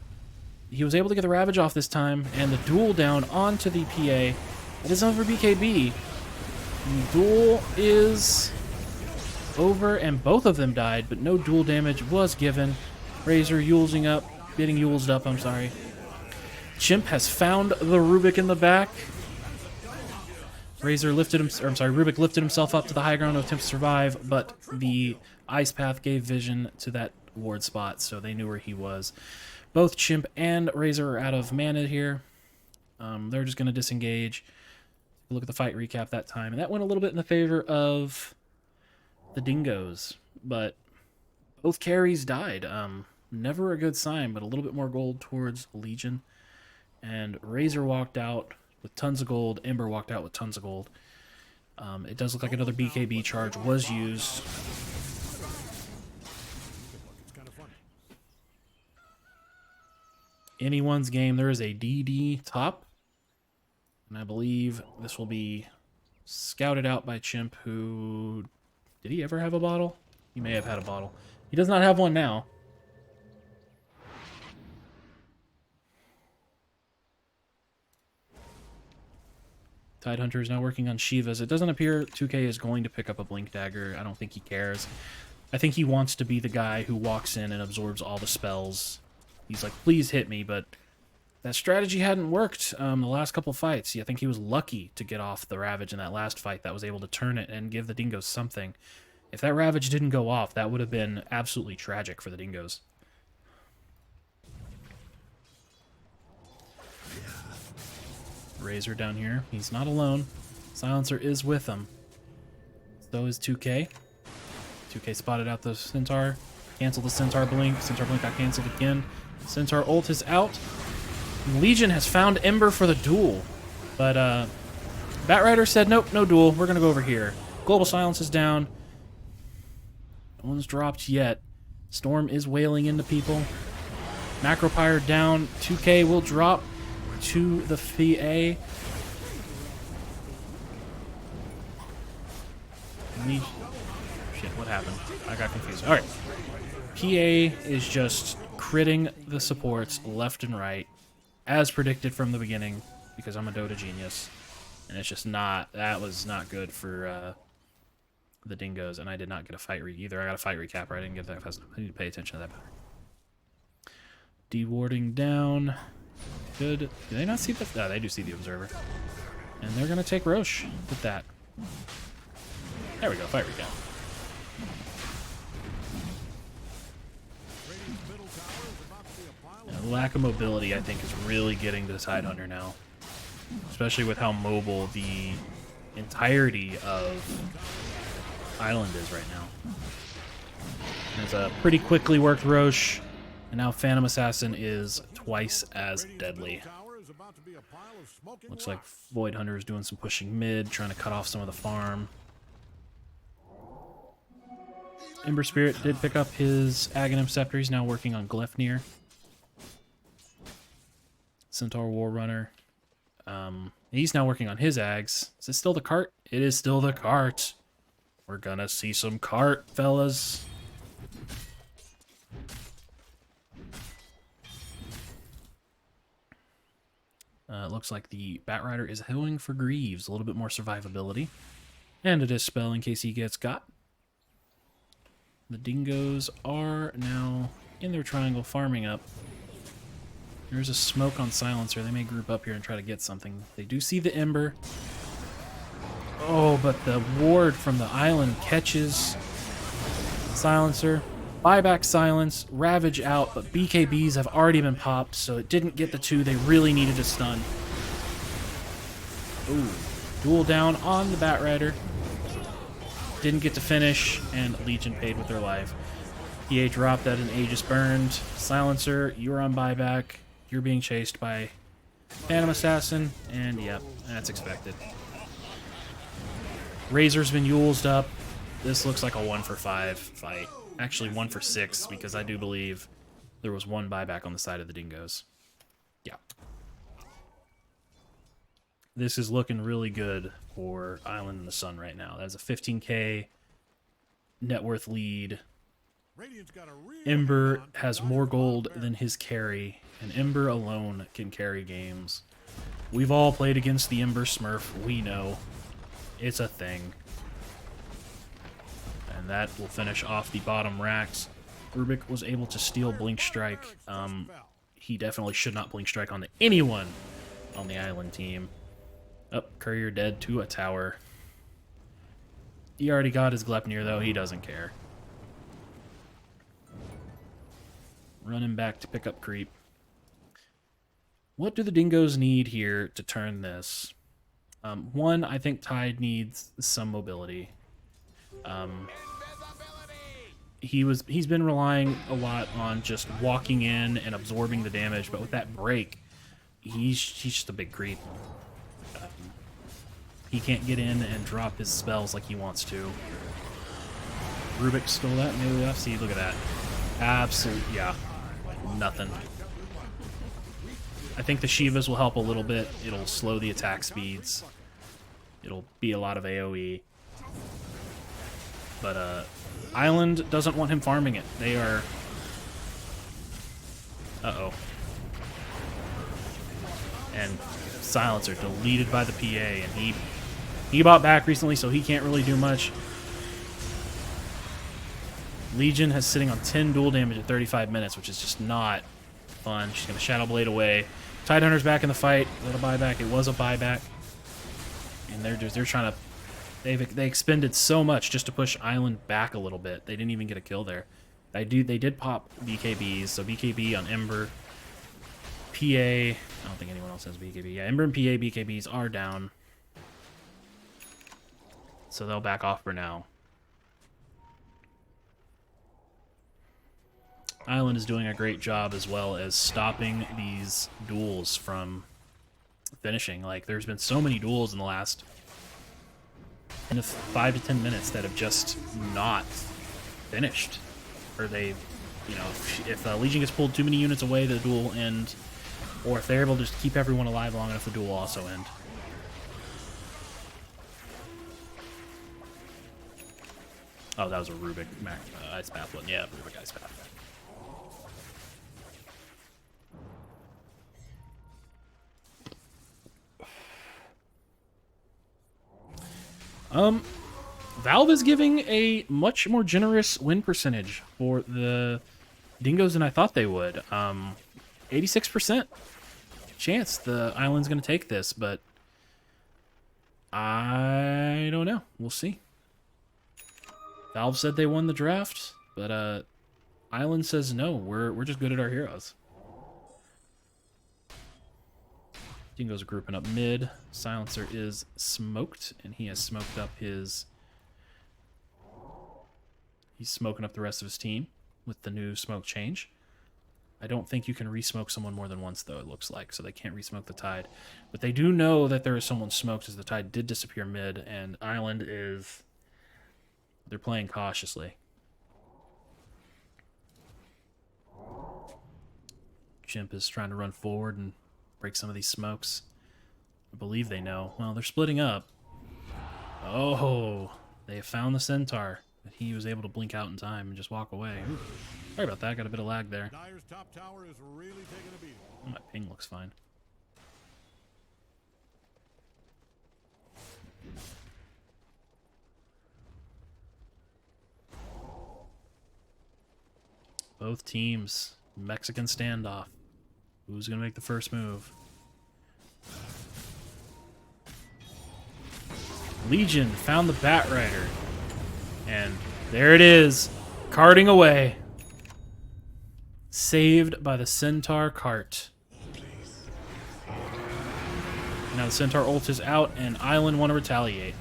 He was able to get the Ravage off this time, and the duel down onto the PA. It is over BKB. The duel is over, and both of them died, but no duel damage was given. Razor Yulesing up, getting Yulesed up, I'm sorry. Chimp has found the Rubik in the back. Rubik lifted himself up to the high ground to attempt to survive, but the Ice Path gave vision to that ward spot, so they knew where he was. Both Chimp and Razor are out of mana here. They're just going to disengage. Look at the fight recap that time, and that went a little bit in the favor of the Dingoes, but both carries died. Never a good sign, but a little bit more gold towards Legion. And Razor walked out with tons of gold. Ember walked out with tons of gold. It does look like another BKB charge was used. Anyone's game. There is a DD top. And I believe this will be scouted out by Chimp, who... Did he ever have a bottle? He may have had a bottle. He does not have one now. Tidehunter is now working on Shivas. It doesn't appear 2K is going to pick up a Blink Dagger. I don't think he cares. I think he wants to be the guy who walks in and absorbs all the spells. He's like, please hit me, but that strategy hadn't worked the last couple fights. I think he was lucky to get off the Ravage in that last fight that was able to turn it and give the Dingoes something. If that Ravage didn't go off, that would have been absolutely tragic for the Dingoes. Razor down here. He's not alone. Silencer is with him. So is 2K. 2K spotted out the Centaur. Canceled the Centaur Blink. Centaur Blink got canceled again. Centaur ult is out. Legion has found Ember for the duel. But Bat Rider said, nope, no duel. We're going to go over here. Global Silence is down. No one's dropped yet. Storm is wailing into people. Macropyre down. 2K will drop to the PA. Shit, what happened? I got confused. Alright. PA is just critting the supports left and right, as predicted from the beginning, because I'm a Dota genius. And it's just not... That was not good for the Dingoes, and I did not get a fight either. I got a fight recap, right? I didn't get that fast enough. I need to pay attention to that better. Dewarding down. Good. Do they not see the... Oh, they do see the Observer. And they're going to take Roche with that. There we go, fight recap. The lack of mobility, I think, is really getting to the Tidehunter now. Especially with how mobile the entirety of Island is right now. There's a pretty quickly worked Roche, and now Phantom Assassin is twice as deadly. Looks like Void Hunter is doing some pushing mid, trying to cut off some of the farm. Ember Spirit did pick up his Aghanim Scepter. He's now working on Gleipnir. Centaur War Runner. He's now working on his Ags. Is it still the cart? It is still the cart. We're gonna see some cart, fellas. It looks like the Batrider is going for Greaves. A little bit more survivability. And a Dispel in case he gets got. The Dingoes are now in their triangle farming up. There's a smoke on Silencer. They may group up here and try to get something. They do see the Ember. Oh, but the ward from the island catches Silencer. Buyback silence, Ravage out, but BKBs have already been popped, so it didn't get the two they really needed to stun. Ooh, duel down on the Batrider. Didn't get to finish, and Legion paid with their life. EA dropped that and Aegis burned. Silencer, you're on buyback. You're being chased by Phantom Assassin, and yep, that's expected. Razor's been Yules'd up. This looks like a 1-for-5 fight. Actually 1-for-6, because I do believe there was one buyback on the side of the Dingoes. Yeah. This is looking really good for Island in the Sun right now. That's a 15k net worth lead. Ember has more gold than his carry, and Ember alone can carry games. We've all played against the Ember Smurf. We know. It's a thing. And that will finish off the bottom racks. Rubik was able to steal Blink Strike. He definitely should not Blink Strike on anyone on the Island team. Courier dead to a tower. He already got his Gleipnir, though. He doesn't care. Running back to pick up creep. What do the Dingoes need here to turn this? One, I think Tide needs some mobility. He's been relying a lot on just walking in and absorbing the damage, but with that break, he's just a big creep. He can't get in and drop his spells like he wants to. Rubik stole that melee FC. Look at that. Absolute, yeah. Nothing. I think the Shivas will help a little bit. It'll slow the attack speeds. It'll be a lot of AoE. But Island doesn't want him farming it. They are... Uh-oh. And Silencer deleted by the PA, and he bought back recently, so he can't really do much. Legion has sitting on 10 duel damage at 35 minutes, which is just not fun. She's going to Shadow Blade away. Tidehunter's back in the fight. Is that a buyback? It was a buyback. And they're trying to... They expended so much just to push Island back a little bit. They didn't even get a kill there. They did pop BKBs, so BKB on Ember. PA... I don't think anyone else has BKB. Yeah, Ember and PA BKBs are down. So they'll back off for now. Island is doing a great job as well as stopping these duels from finishing. Like, there's been so many duels in the last 5 to 10 minutes that have just not finished. Or they, you know, if Legion gets pulled too many units away, the duel will end. Or if they're able to just keep everyone alive long enough, the duel will also end. Oh, that was a Rubik Ice Path one. Yeah, Rubik Ice Path. Valve is giving a much more generous win percentage for the Dingoes than I thought they would. 86% chance the island's going to take this, but I don't know. We'll see. Valve said they won the draft, but Island says no. We're just good at our heroes. Dingoes are grouping up mid. Silencer is smoked, and he has smoked up his... He's smoking up the rest of his team with the new smoke change. I don't think you can re-smoke someone more than once, though, it looks like, so they can't re-smoke the Tide. But they do know that there is someone smoked, as the Tide did disappear mid, and Island is... They're playing cautiously. Chimp is trying to run forward and break some of these smokes. I believe they know. Well, they're splitting up. Oh, they have found the Centaur. But he was able to blink out in time and just walk away. Ooh, sorry about that. Got a bit of lag there. Dyer's top tower is really taking a beating. Oh, my ping looks fine. Both teams, Mexican standoff. Who's going to make the first move? Legion found the Bat Rider. And there it is, carting away. Saved by the Centaur cart. Now the Centaur ult is out, and Island want to retaliate.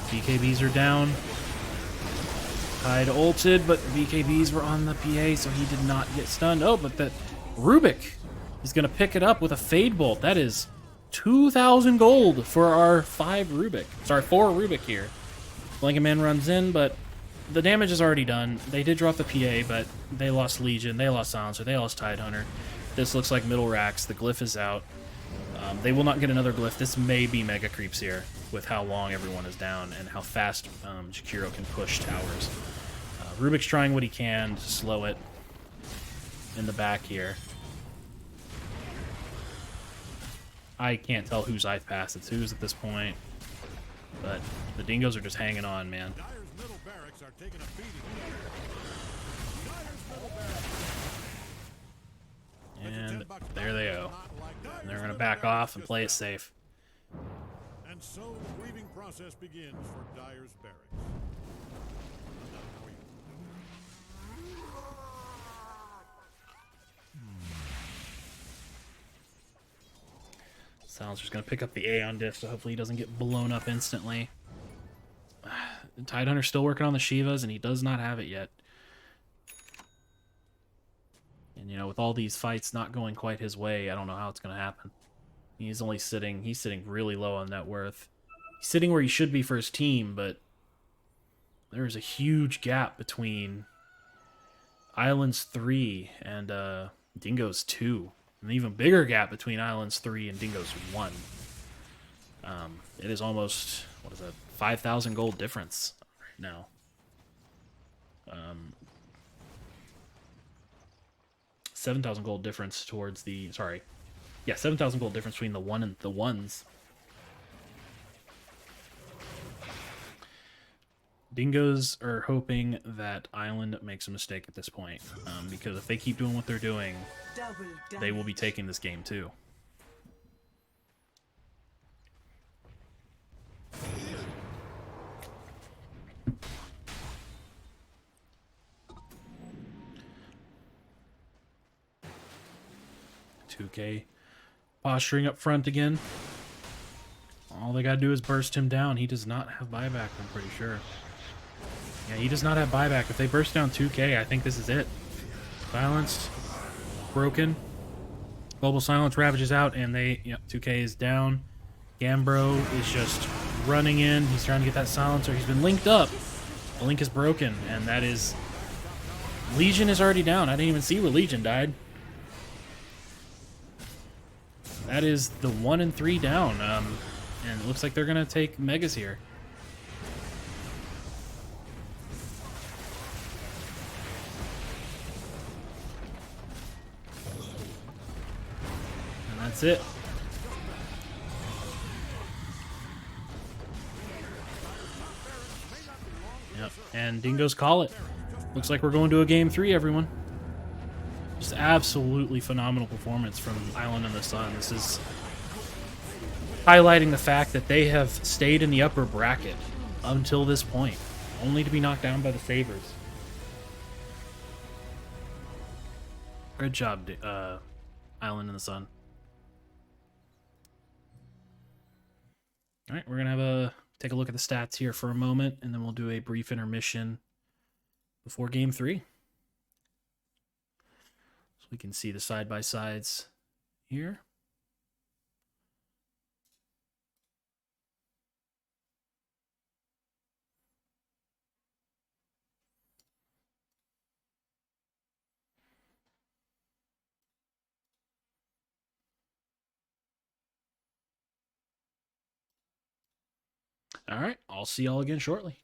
BKBs are down. Tide ulted, but BKBs were on the PA, so he did not get stunned. Oh, but that Rubik is going to pick it up with a Fade Bolt. That is 2,000 gold for our 4 Rubik here. Blanket Man runs in, but the damage is already done. They did drop the PA, but they lost Legion, they lost Silencer, they lost Tidehunter. This looks like middle racks. The glyph is out. They will not get another glyph. This may be mega creeps here with how long everyone is down and how fast Jakiro can push towers. Rubik's trying what he can to slow it in the back here. I can't tell whose Ice Pass it's whose at this point, but the Dingoes are just hanging on, man. Dyer's middle barracks are taking a beating. Dyer's middle barracks. And there they go. And they're going to back off and play it safe. And so the grieving process begins for Dyer's barracks. Silencer's going to pick up the A on diff, so hopefully he doesn't get blown up instantly. Tidehunter's still working on the Shivas, and he does not have it yet. And, you know, with all these fights not going quite his way, I don't know how it's going to happen. He's sitting really low on net worth. He's sitting where he should be for his team, but there's a huge gap between Islands 3 and Dingoes 2. An even bigger gap between Islands 3 and Dingoes 1. It is almost, 5,000 gold difference right now. 7,000 gold difference towards the, 7,000 gold difference between the 1 and the 1s. Dingoes are hoping that Island makes a mistake at this point, because if they keep doing what they're doing, they will be taking this game too. $2K posturing up front again. All they gotta do is burst him down. He does not have buyback, I'm pretty sure. Yeah, he does not have buyback. If they burst down 2K, I think this is it. Silenced. Broken. Global Silence ravages out, and 2K is down. Gambro is just running in. He's trying to get that silencer. He's been linked up. The link is broken, and that is... Legion is already down. I didn't even see where Legion died. That is the 1 and 3 down. And it looks like they're going to take Megas here. And that's it. Yep, and Dingoes call it. Looks like we're going to a game 3, everyone. Just absolutely phenomenal performance from Island in the Sun. This is highlighting the fact that they have stayed in the upper bracket until this point, only to be knocked down by the Sabres. Good job, Island in the Sun. All right, we're gonna take a look at the stats here for a moment, and then we'll do a brief intermission before game 3. So we can see the side-by-sides here. All right, I'll see y'all again shortly.